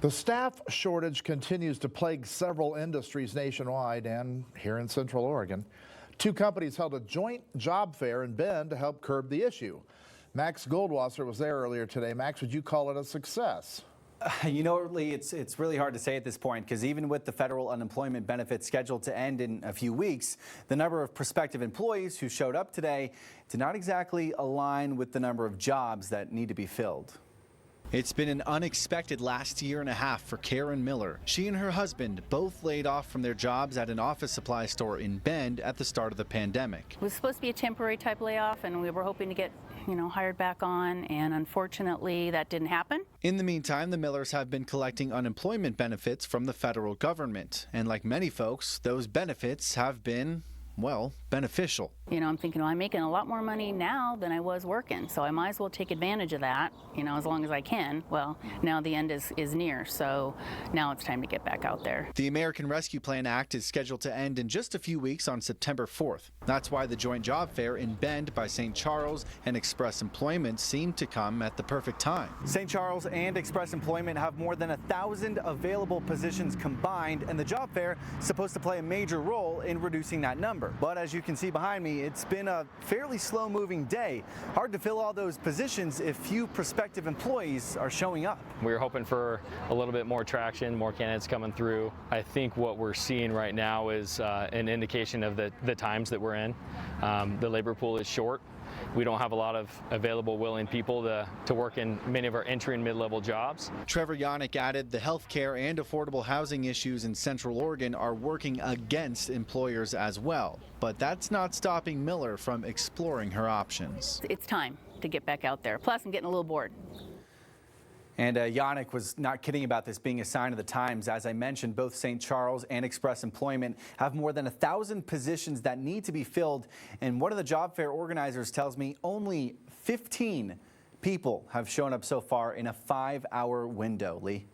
The staff shortage continues to plague several industries nationwide and here in Central Oregon. Two companies held a joint job fair in Bend to help curb the issue. Max Goldwasser was there earlier today. Max, would you call it a success? You know, Lee, it's really hard to say at this point because even with the federal unemployment benefits scheduled to end in a few weeks, the number of prospective employees who showed up today did not exactly align with the number of jobs that need to be filled. It's been an unexpected last year and a half for Karen Miller. She and her husband both laid off from their jobs at an office supply store in Bend at the start of the pandemic. It was supposed to be a temporary type layoff, and we were hoping to get, hired back on, and unfortunately that didn't happen. In the meantime, the Millers have been collecting unemployment benefits from the federal government. And like many folks, those benefits have been, well, beneficial. I'm thinking, well, I'm making a lot more money now than I was working, so I might as well take advantage of that, as long as I can. Well, now the end is near, so now it's time to get back out there. The American Rescue Plan Act is scheduled to end in just a few weeks on September 4th. That's why the joint job fair in Bend by St. Charles and Express Employment seemed to come at the perfect time. St. Charles and Express Employment have more than 1,000 available positions combined, and the job fair is supposed to play a major role in reducing that number. But as you can see behind me, it's been a fairly slow-moving day. Hard to fill all those positions if few prospective employees are showing up. We were hoping for a little bit more traction, more candidates coming through. I think what we're seeing right now is an indication of the times that we're in. The labor pool is short. We don't have a lot of available willing people to work in many of our entry and mid-level jobs. Trevor Yannick added the health care and affordable housing issues in Central Oregon are working against employers as well. But that's not stopping Miller from exploring her options. It's time to get back out there. Plus, I'm getting a little bored. And Yannick was not kidding about this being a sign of the times. As I mentioned, both St. Charles and Express Employment have more than 1,000 positions that need to be filled. And one of the job fair organizers tells me only 15 people have shown up so far in a 5-hour window, Lee.